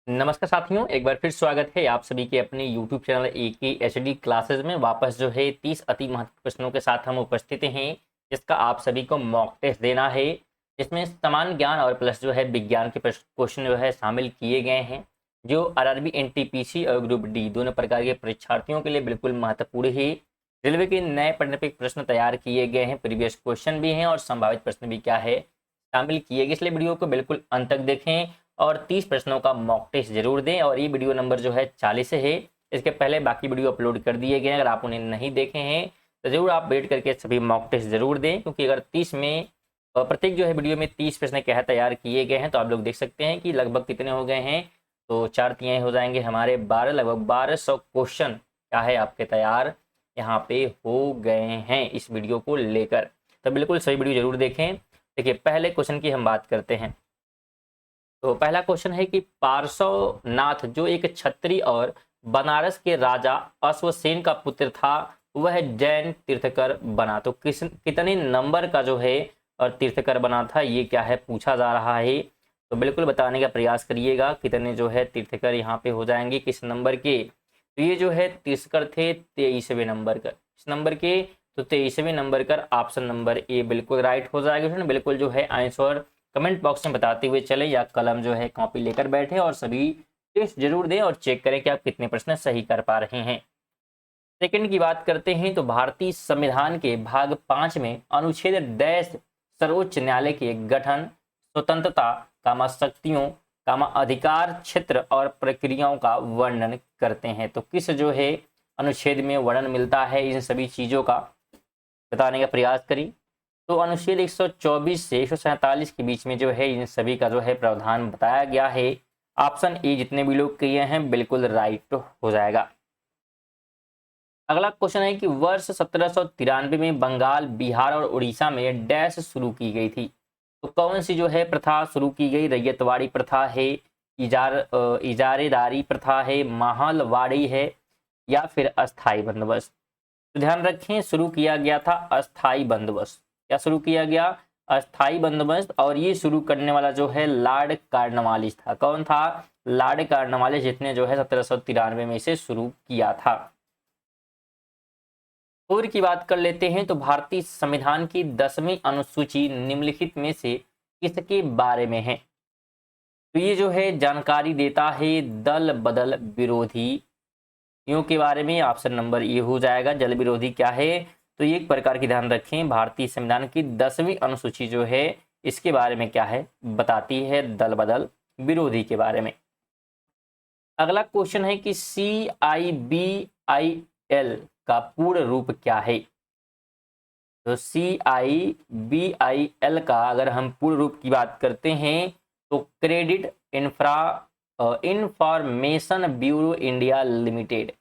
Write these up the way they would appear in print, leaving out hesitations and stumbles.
नमस्कार साथियों, एक बार फिर स्वागत है आप सभी के अपने YouTube चैनल AKHD क्लासेस में। वापस जो है 30 अति महत्वपूर्ण प्रश्नों के साथ हम उपस्थित हैं, जिसका आप सभी को मॉक टेस्ट देना है। इसमें सामान्य ज्ञान और प्लस जो है विज्ञान के क्वेश्चन जो है शामिल किए गए हैं, जो RRB NTPC और ग्रुप डी दोनों प्रकार के परीक्षार्थियों के लिए बिल्कुल महत्वपूर्ण है। रेलवे के नए पढ़ने पे प्रश्न तैयार किए गए हैं, प्रीवियस क्वेश्चन भी हैं और संभावित प्रश्न भी क्या है शामिल किए गए, इसलिए वीडियो को बिल्कुल अंत तक देखें और 30 प्रश्नों का मॉक टेस्ट जरूर दें। और ये वीडियो नंबर जो है 40 है। इसके पहले बाकी वीडियो अपलोड कर दिए गए हैं, अगर आप उन्हें नहीं देखे हैं तो जरूर आप वेट करके सभी मॉक टेस्ट जरूर दें, क्योंकि अगर 30 में प्रत्येक जो है वीडियो में 30 प्रश्न क्या है तैयार किए गए हैं, तो आप लोग देख सकते हैं कि लगभग कितने हो गए हैं। तो 4 तिहाई हो जाएंगे हमारे 12, लगभग 1200 क्वेश्चन क्या है आपके तैयार यहाँ पे हो गए हैं इस वीडियो को लेकर। तो बिल्कुल सही वीडियो जरूर देखें। देखिए, पहले क्वेश्चन की हम बात करते हैं। तो पहला क्वेश्चन है कि पार्श्वनाथ जो एक क्षत्रिय और बनारस के राजा अश्वसेन का पुत्र था, वह जैन तीर्थकर बना। तो कितने नंबर का जो है और तीर्थकर बना था, ये क्या है पूछा जा रहा है। तो बिल्कुल बताने का प्रयास करिएगा कितने जो है तीर्थकर यहाँ पे हो जाएंगे, किस नंबर के। तो ये जो है तीर्थकर थे 23वें नंबर कर, इस नंबर के। तो 23वें नंबर कर ऑप्शन नंबर ए बिल्कुल राइट हो जाएगा। बिल्कुल जो है आंसर कमेंट बॉक्स में बताते हुए चले, या कलम जो है कॉपी लेकर बैठे और सभी टेस्ट जरूर दें और चेक करें कि आप कितने प्रश्न सही कर पा रहे हैं। सेकंड की बात करते हैं तो भारतीय संविधान के भाग 5 में अनुच्छेद डैश सर्वोच्च न्यायालय के गठन, स्वतंत्रता, शक्तियों, अधिकार, क्षेत्र और प्रक्रियाओं का वर्णन करते हैं। तो किस जो है अनुच्छेद में वर्णन मिलता है इन सभी चीजों का, बताने का प्रयास करिए। तो अनुच्छेद 124 से 147 के बीच में जो है इन सभी का जो है प्रावधान बताया गया है। ऑप्शन ए जितने भी लोग किए हैं बिल्कुल राइट हो जाएगा। अगला क्वेश्चन है कि वर्ष 1793 में बंगाल, बिहार और उड़ीसा में डैश शुरू की गई थी। तो कौन सी जो है प्रथा शुरू की गई? रैयतवाड़ी प्रथा है, इजारेदारी प्रथा है, महलवाड़ी है, या फिर अस्थाई बंदोबस्त। तो ध्यान रखें, शुरू किया गया था अस्थाई बंदोबस्त। क्या शुरू किया गया? अस्थाई बंदोबस्त। और ये शुरू करने वाला जो है लॉर्ड कॉर्नवालिस था। कौन था? लॉर्ड कॉर्नवालिस, जिसने जो है 1793 में इसे शुरू किया था। और की बात कर लेते हैं तो भारतीय संविधान की 10वीं अनुसूची निम्नलिखित में से किसके बारे में है? तो ये जो है जानकारी देता है दल बदल विरोधियों के बारे में। ऑप्शन नंबर ए हो जाएगा। जल विरोधी क्या है? तो ये एक प्रकार की, ध्यान रखें, भारतीय संविधान की 10वीं अनुसूची जो है इसके बारे में क्या है बताती है, दल बदल विरोधी के बारे में। अगला क्वेश्चन है कि CIBIL का पूर्ण रूप क्या है? तो CIBIL का अगर हम पूर्ण रूप की बात करते हैं तो credit information bureau India limited,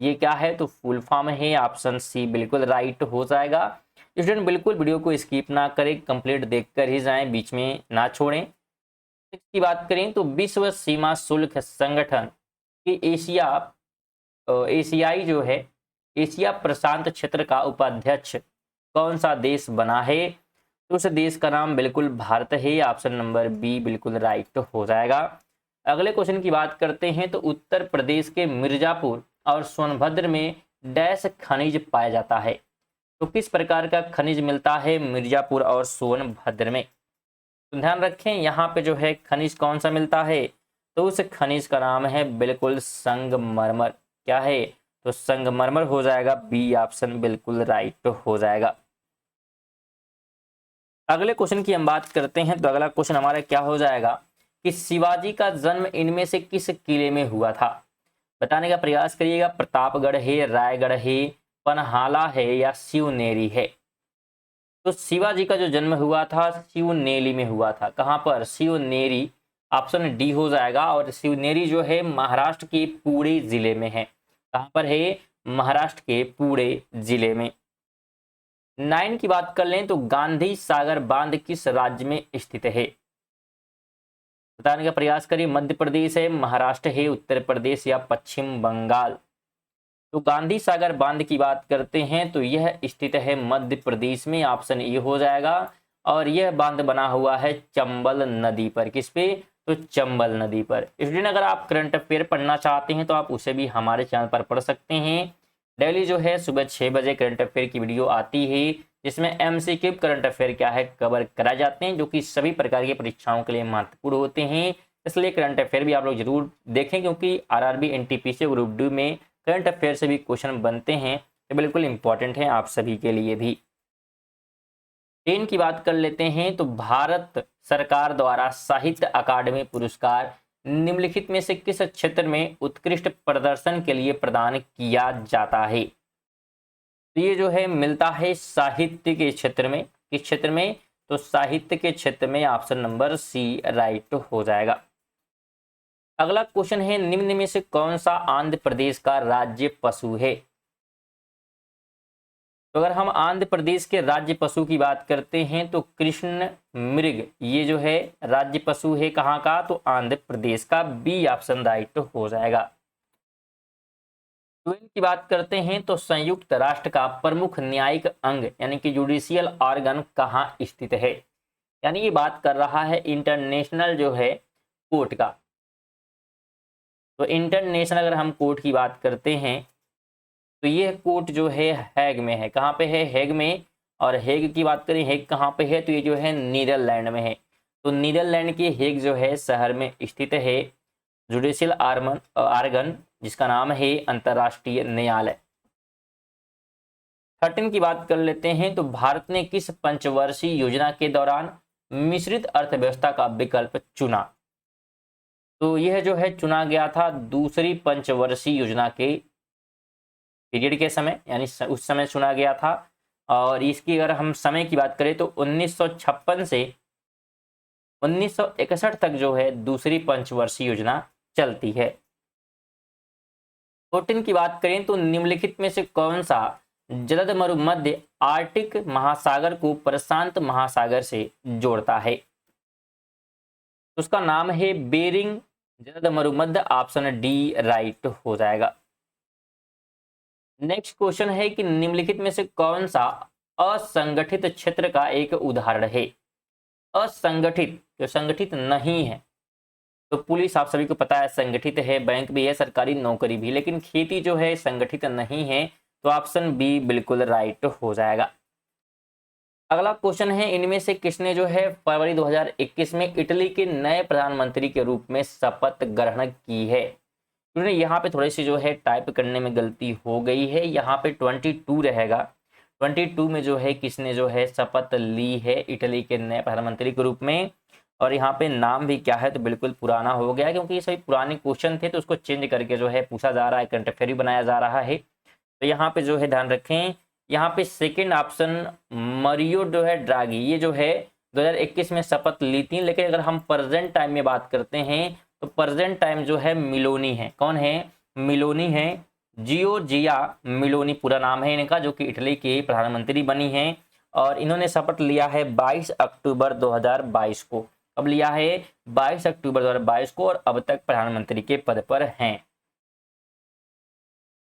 ये क्या है? तो फुल फॉर्म है। ऑप्शन सी बिल्कुल राइट हो जाएगा। स्टूडेंट बिल्कुल वीडियो को स्किप ना करें, कंप्लीट देखकर ही जाएं, बीच में ना छोड़ें। की बात करें तो विश्व सीमा शुल्क संगठन की एशियाई जो है एशिया प्रशांत क्षेत्र का उपाध्यक्ष कौन सा देश बना है? तो उस देश का नाम बिल्कुल भारत है। ऑप्शन नंबर बी बिल्कुल राइट हो जाएगा। अगले क्वेश्चन की बात करते हैं तो उत्तर प्रदेश के मिर्जापुर और सोनभद्र में डैश खनिज पाया जाता है। तो किस प्रकार का खनिज मिलता है मिर्जापुर और सोनभद्र में? तो ध्यान रखें, यहाँ पे जो है खनिज कौन सा मिलता है? तो उस खनिज का नाम है बिल्कुल संगमरमर। क्या है? तो संगमरमर हो जाएगा। बी ऑप्शन बिल्कुल राइट हो जाएगा। अगले क्वेश्चन की हम बात करते हैं तो अगला क्वेश्चन हमारा क्या हो जाएगा कि शिवाजी का जन्म इनमें से किस किले में हुआ था? बताने का प्रयास करिएगा। प्रतापगढ़ है, रायगढ़ है, पनहाला है, या शिवनेरी है। तो शिवाजी का जो जन्म हुआ था शिवनेरी में हुआ था। कहां पर? शिवनेरी। ऑप्शन डी हो जाएगा। और शिवनेरी जो है महाराष्ट्र के पुणे जिले में है। कहां पर है? महाराष्ट्र के पुणे जिले में। 9 की बात कर लें तो गांधी सागर बांध किस राज्य में स्थित है? बताने का प्रयास करिए। मध्य प्रदेश है, महाराष्ट्र है, उत्तर प्रदेश, या पश्चिम बंगाल। तो गांधी सागर बांध की बात करते हैं तो यह स्थित है मध्य प्रदेश में। ऑप्शन ए हो जाएगा। और यह बांध बना हुआ है चंबल नदी पर। किस पे? तो चंबल नदी पर। स्टूडेंट अगर आप करंट अफेयर पढ़ना चाहते हैं तो आप उसे भी हमारे चैनल पर पढ़ सकते हैं। डेली जो है सुबह 6 बजे करंट अफेयर की वीडियो आती है, जिसमें एमसीक्यू करंट अफेयर क्या है कवर कराए जाते हैं, जो कि सभी प्रकार की परीक्षाओं के लिए महत्वपूर्ण होते हैं। इसलिए करंट अफेयर भी आप लोग जरूर देखें, क्योंकि आरआरबी एनटीपीसी ग्रुप डी में करंट अफेयर से भी क्वेश्चन बनते हैं, तो बिल्कुल इंपॉर्टेंट है आप सभी के लिए भी। 10 की बात कर लेते हैं तो भारत सरकार द्वारा साहित्य अकादमी पुरस्कार निम्नलिखित में से किस क्षेत्र में उत्कृष्ट प्रदर्शन के लिए प्रदान किया जाता है? तो ये जो है मिलता है साहित्य के क्षेत्र में। किस क्षेत्र में? तो साहित्य के क्षेत्र में। ऑप्शन नंबर सी राइट हो जाएगा। अगला क्वेश्चन है, निम्न में से कौन सा आंध्र प्रदेश का राज्य पशु है? तो अगर हम आंध्र प्रदेश के राज्य पशु की बात करते हैं तो कृष्ण मृग ये जो है राज्य पशु है कहाँ का? तो आंध्र प्रदेश का। बी ऑप्शन राइट हो जाएगा। 12 की बात करते हैं तो संयुक्त राष्ट्र का प्रमुख न्यायिक अंग यानी कि जुडिशियल ऑर्गन कहाँ स्थित है? यानी ये बात कर रहा है इंटरनेशनल जो है कोर्ट का। तो इंटरनेशनल अगर हम कोर्ट की बात करते हैं तो ये कोर्ट जो है हैग में है। कहाँ पे है? हैग में। और हैग की बात करें, हैग कहाँ पे है? तो ये जो है नीदरलैंड में है। तो नीदरलैंड के हैग जो है शहर में स्थित है जुडिशियल आर्गन, जिसका नाम है अंतर्राष्ट्रीय न्यायालय। 13 की बात कर लेते हैं तो भारत ने किस पंचवर्षीय योजना के दौरान मिश्रित अर्थव्यवस्था का विकल्प चुना? तो यह जो है चुना गया था दूसरी पंचवर्षीय योजना के पीरियड के समय, यानी उस समय चुना गया था। और इसकी अगर हम समय की बात करें तो 1956 से 1961 तक जो है दूसरी पंचवर्षीय योजना चलती है। 14 की बात करें तो निम्नलिखित में से कौन सा जलद मरुमध्य आर्कटिक महासागर को प्रशांत महासागर से जोड़ता है? तो उसका नाम है बेरिंग जलद मरुमध्य। ऑप्शन डी राइट हो जाएगा। नेक्स्ट क्वेश्चन है कि निम्नलिखित में से कौन सा असंगठित क्षेत्र का एक उदाहरण है? असंगठित जो संगठित नहीं है, तो पुलिस आप सभी को पता है संगठित है, बैंक भी है, सरकारी नौकरी भी, लेकिन खेती जो है संगठित नहीं है। तो ऑप्शन बी बिल्कुल राइट हो जाएगा। अगला क्वेश्चन है, इनमें से किसने जो है फरवरी 2021 में इटली के नए प्रधानमंत्री के रूप में शपथ ग्रहण की है? क्योंकि यहाँ पे थोड़ी सी जो है टाइप करने में गलती हो गई है, यहाँ पे 22 रहेगा। 22 में जो है किसने जो है शपथ ली है इटली के नए प्रधानमंत्री के रूप में? और यहाँ पे नाम भी क्या है? तो बिल्कुल पुराना हो गया, क्योंकि ये सभी पुराने क्वेश्चन थे तो उसको चेंज करके जो है पूछा जा रहा है, करंट अफेयर बनाया जा रहा है। तो यहाँ पे जो है ध्यान रखें, यहाँ पे सेकेंड ऑप्शन मरियो जो है ड्रागी, ये जो है 2021 में शपथ ली थी। लेकिन अगर हम प्रेजेंट टाइम में बात करते हैं तो प्रेजेंट टाइम जो है मिलोनी है। कौन है? मिलोनी है, जियोर्जिया मिलोनी पूरा नाम है इनका, जो कि इटली की प्रधानमंत्री बनी है। और इन्होंने शपथ लिया है 22 अक्टूबर 2022 को। अब लिया है 22 अक्टूबर 2022 को, और अब तक प्रधानमंत्री के पद पर हैं।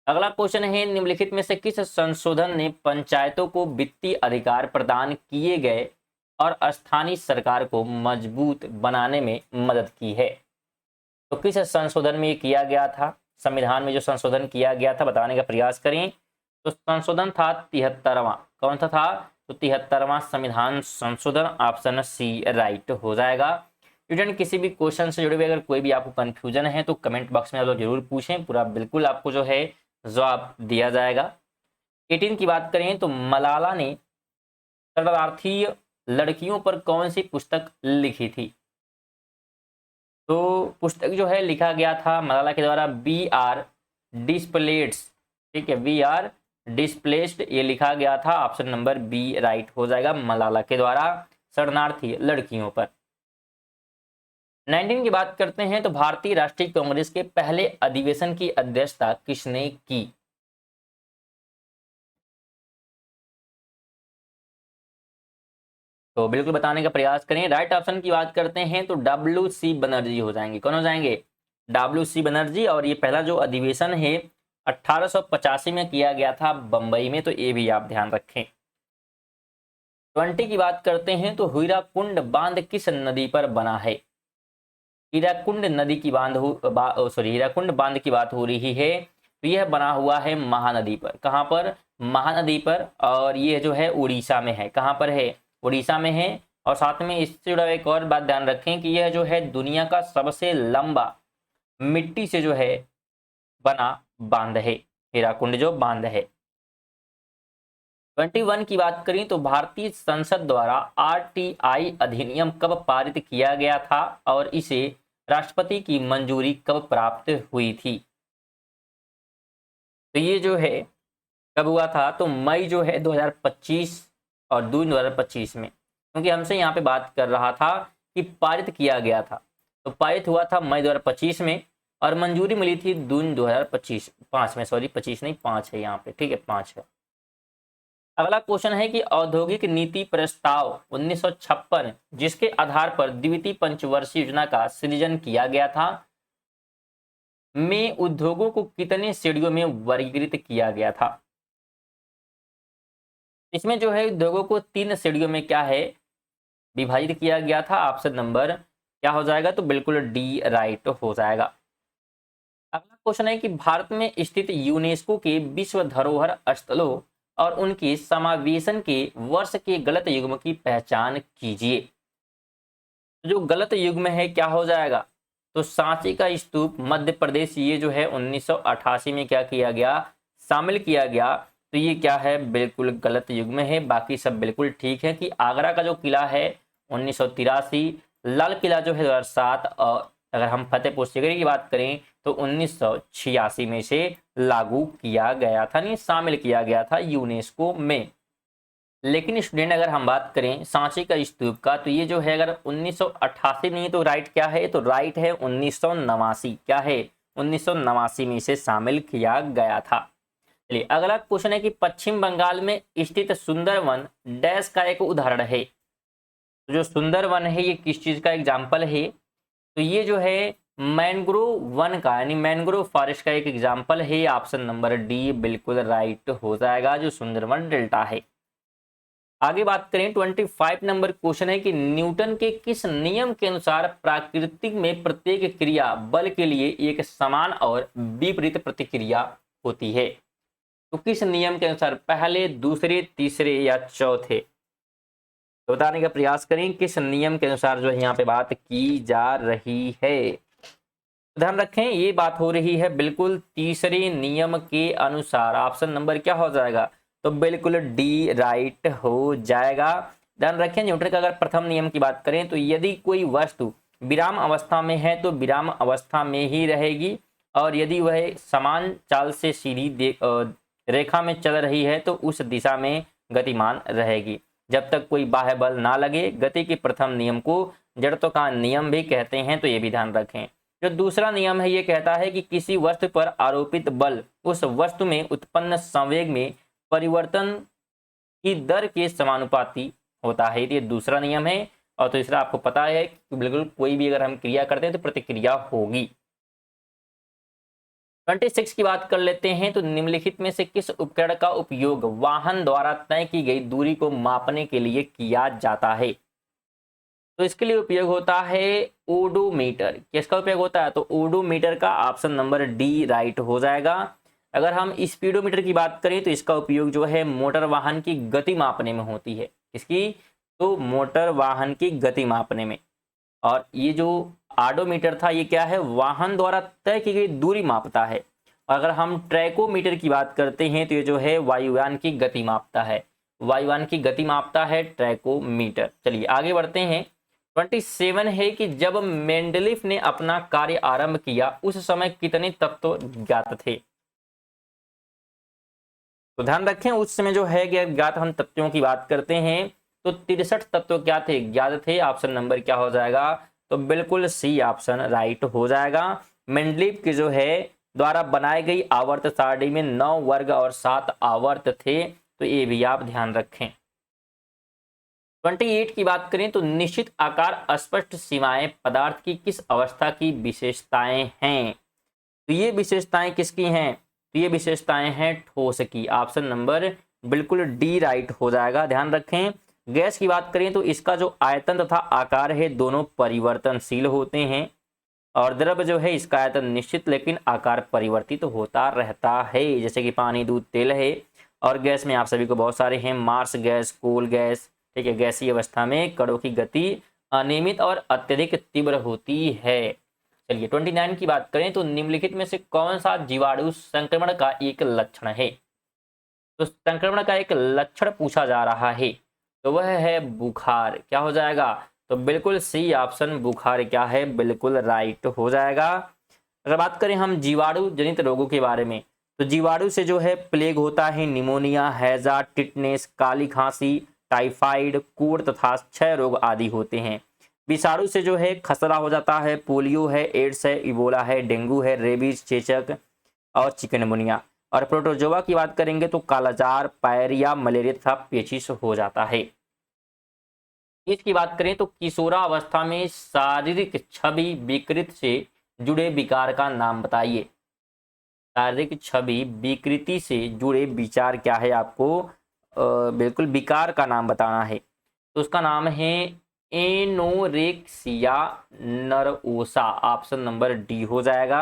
अगला क्वेश्चन है, निम्नलिखित में से किस संशोधन ने पंचायतों को वित्तीय अधिकार प्रदान किए गए और स्थानीय सरकार को मजबूत बनाने में मदद की है? तो किस संशोधन में ये किया गया था? संविधान में जो संशोधन किया गया था बताने का प्रयास करें। तो संशोधन था 73वां। कौन सा था? तो 73वां संविधान संशोधन। ऑप्शन सी राइट हो जाएगा। स्टूडेंट किसी भी क्वेश्चन से जुड़े हुए अगर कोई भी आपको कंफ्यूजन है तो कमेंट बॉक्स में आप लोग जरूर पूछें, पूरा बिल्कुल आपको जो है जवाब दिया जाएगा। 18 की बात करें तो मलाला ने शरणार्थी लड़कियों पर कौन सी पुस्तक लिखी थी? तो पुस्तक जो है लिखा गया था मलाला के द्वारा वी आर डिस्प्लेस्ड। ठीक है, वी आर डिस्प्लेस्ड ये लिखा गया था। ऑप्शन नंबर बी राइट हो जाएगा, मलाला के द्वारा शरणार्थी लड़कियों पर। 19 की बात करते हैं तो भारतीय राष्ट्रीय कांग्रेस के पहले अधिवेशन की अध्यक्षता किसने की? तो बिल्कुल बताने का प्रयास करें। राइट ऑप्शन की बात करते हैं तो WC बनर्जी हो जाएंगे। कौन हो जाएंगे? WC बनर्जी। और ये पहला जो अधिवेशन है 1885 में किया गया था बंबई में, तो ये भी आप ध्यान रखें। 20 की बात करते हैं तो हीराकुंड बांध किस नदी पर बना है? हीराकुंड नदी की हीराकुंड बांध की बात हो रही है, तो यह बना हुआ है महानदी पर। कहाँ पर? महानदी पर। और ये जो है उड़ीसा में है। कहाँ पर है? उड़ीसा में है। और साथ में इससे जुड़ा एक और बात ध्यान रखें कि यह जो है दुनिया का सबसे लंबा मिट्टी से जो है बना बांध है, हीराकुंड जो बांध है। 21 की बात करें तो भारतीय संसद द्वारा आरटीआई अधिनियम कब पारित किया गया था और इसे राष्ट्रपति की मंजूरी कब प्राप्त हुई थी? तो ये जो है कब हुआ था? तो मई जो है 2025 और जून 2025 में, क्योंकि हमसे यहाँ पे बात कर रहा था कि पारित किया गया था, तो पारित हुआ था मई 2025 में और मंजूरी मिली थी जून 2025 5 में, सॉरी 25 नहीं 5 है यहाँ पे, ठीक है 5 है। अगला क्वेश्चन है कि औद्योगिक नीति प्रस्ताव 1956 जिसके आधार पर द्वितीय पंचवर्षीय योजना का सृजन किया गया था, में उद्योगों को कितने श्रेणियों में वर्गीकृत किया गया था? इसमें जो है उद्योगों को 3 श्रेणियों में क्या है विभाजित किया गया था। ऑप्शन नंबर क्या हो जाएगा? तो बिल्कुल डी राइट हो जाएगा। अगला क्वेश्चन है कि भारत में स्थित यूनेस्को के विश्व धरोहर स्थलों और उनके समावेशन के वर्ष के गलत युग्म की पहचान कीजिए। जो गलत युग्म है क्या हो जाएगा? तो सांची का स्तूप मध्य प्रदेश, ये जो है 1988 में क्या किया गया? शामिल किया गया। तो ये क्या है? बिल्कुल गलत युग्म है। बाकी सब बिल्कुल ठीक है कि आगरा का जो किला है 1983, लाल किला जो है 2007, और अगर हम फतेहपुर सीकरी की बात करें तो 1986 में से लागू किया गया था, नहीं शामिल किया गया था यूनेस्को में। लेकिन स्टूडेंट अगर हम बात करें सांची का स्तूप का, तो ये जो है अगर 1988 नहीं तो राइट क्या है? तो राइट है 1989। क्या है? 1989 में इसे शामिल किया गया था। चलिए अगला क्वेश्चन है कि पश्चिम बंगाल में स्थित सुंदरवन डैश का एक उदाहरण है। तो जो सुंदरवन है ये किस चीज का एग्जाम्पल है? तो ये जो है मैंग्रोव वन का, यानी मैंग्रोव फॉरेस्ट का एक एग्जाम्पल है। ऑप्शन नंबर डी बिल्कुल राइट हो जाएगा, जो सुंदरवन डेल्टा है। आगे बात करें 25 नंबर क्वेश्चन है कि न्यूटन के किस नियम के अनुसार प्राकृतिक में प्रत्येक क्रिया बल के लिए एक समान और विपरीत प्रतिक्रिया होती है? तो किस नियम के अनुसार? पहले, दूसरे, तीसरे या चौथे? तो बताने का प्रयास करें किस नियम के अनुसार जो है यहाँ पे बात की जा रही है। ध्यान रखें ये बात हो रही है बिल्कुल तीसरे नियम के अनुसार। ऑप्शन नंबर क्या हो जाएगा? तो बिल्कुल डी राइट हो जाएगा। ध्यान रखें न्यूटन का अगर प्रथम नियम की बात करें तो यदि कोई वस्तु विराम अवस्था में है तो विराम अवस्था में ही रहेगी, और यदि वह समान चाल से सीधी रेखा में चल रही है तो उस दिशा में गतिमान रहेगी, जब तक कोई बाह्य बल ना लगे। गति के प्रथम नियम को जड़त्व का नियम भी कहते हैं, तो ये भी ध्यान रखें। जो दूसरा नियम है ये कहता है कि किसी वस्तु पर आरोपित बल उस वस्तु में उत्पन्न संवेग में परिवर्तन की दर के समानुपाती होता है। ये दूसरा नियम है। और तीसरा आपको पता है कि बिल्कुल कोई भी अगर हम क्रिया करते हैं तो प्रतिक्रिया होगी। 26 की बात कर लेते हैं। तो निम्नलिखित में से किस उपकरण का उपयोग वाहन द्वारा तय की गई दूरी को मापने के लिए किया जाता है? तो इसके लिए उपयोग होता है ओडोमीटर। किसका उपयोग होता है? तो ओडोमीटर का। ऑप्शन नंबर डी राइट हो जाएगा। अगर हम स्पीडोमीटर की बात करें तो इसका उपयोग जो है मोटर वाहन की गति मापने में होती है। इसकी तो मोटर वाहन की गति मापने में। और ये जो आडोमीटर था ये क्या है? वाहन द्वारा तय की गई दूरी मापता है। और अगर हम ट्रैकोमीटर की बात करते हैं तो ये जो है वायुयान की गति मापता है। वायुयान की गति मापता है ट्रैकोमीटर। चलिए आगे बढ़ते हैं। 27 है कि जब मेंडलीफ ने अपना कार्य आरंभ किया उस समय कितने तत्व ज्ञात थे? तो ध्यान रखें उस समय जो है ज्ञात हम तत्वों की बात करते हैं तो 63 तत्व क्या थे? ज्ञात थे। ऑप्शन नंबर क्या हो जाएगा? तो बिल्कुल सी ऑप्शन राइट हो जाएगा। मेंडलीफ के जो है द्वारा बनाई गई आवर्त सारणी में 9 वर्ग और 7 आवर्त थे, तो ये भी आप ध्यान रखें। 28 की बात करें तो निश्चित आकार स्पष्ट सीमाएं पदार्थ की किस अवस्था की विशेषताएं हैं? तो ये विशेषताएं किसकी हैं? तो ये विशेषताएं हैं ठोस की। ऑप्शन नंबर बिल्कुल डी राइट हो जाएगा। ध्यान रखें गैस की बात करें तो इसका जो आयतन तथा आकार है दोनों परिवर्तनशील होते हैं। और द्रव जो है इसका आयतन निश्चित लेकिन आकार परिवर्तित होता रहता है, जैसे कि पानी, दूध, तेल है। और गैस में आप सभी को बहुत सारे हैं, मार्स गैस, कोल गैस, ठीक है। गैसीय अवस्था में कणों की गति अनियमित और अत्यधिक तीव्र होती है। चलिए 29 की बात करें तो निम्नलिखित में से कौन सा जीवाणु संक्रमण का एक लक्षण है? तो संक्रमण का एक लक्षण पूछा जा रहा है, तो वह है बुखार। क्या हो जाएगा? तो बिल्कुल सी ऑप्शन, बुखार क्या है, बिल्कुल राइट हो जाएगा। अगर बात करें हम जीवाणु जनित रोगों के बारे में, तो जीवाणु से जो है प्लेग होता है, निमोनिया, हैजा, टिटनेस, काली खांसी, टाइफाइड, कोढ़ तथा क्षय रोग आदि होते हैं। विषाणु से जो है खसरा हो जाता है, पोलियो है, एड्स है, इबोला है, डेंगू है, रेबीज, चेचक और चिकनगुनिया। और प्रोटोजोआ की बात करेंगे तो कालाजार, पायरिया, मलेरिया तथा पेचिश हो जाता है। इसकी बात करें तो किशोरावस्था में शारीरिक छवि विकृत से जुड़े विकार का नाम बताइए। शारीरिक छवि विकृति से जुड़े विचार क्या है, आपको बिल्कुल विकार का नाम बताना है। तो उसका नाम है एनोरेक्सिया नरओसा। ऑप्शन नंबर डी हो जाएगा।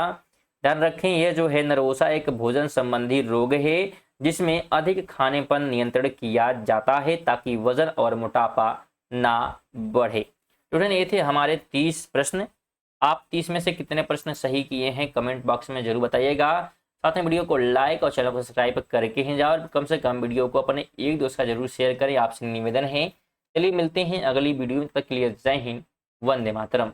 ध्यान रखें, यह जो है नरओसा एक भोजन संबंधी रोग है जिसमें अधिक खाने पर नियंत्रण किया जाता है ताकि वजन और मोटापा ना बढ़े। स्टूडेंट, ये थे हमारे 30 प्रश्न। आप 30 में से कितने प्रश्न सही किए हैं कमेंट बॉक्स में जरूर बताइएगा। साथ में वीडियो को लाइक और चैनल को सब्सक्राइब करके ही जाओ और कम से कम वीडियो को अपने एक दोस्त का जरूर शेयर करें, आपसे निवेदन है। चलिए मिलते हैं अगली वीडियो, तक के लिए जय हिंद, वंदे मातरम।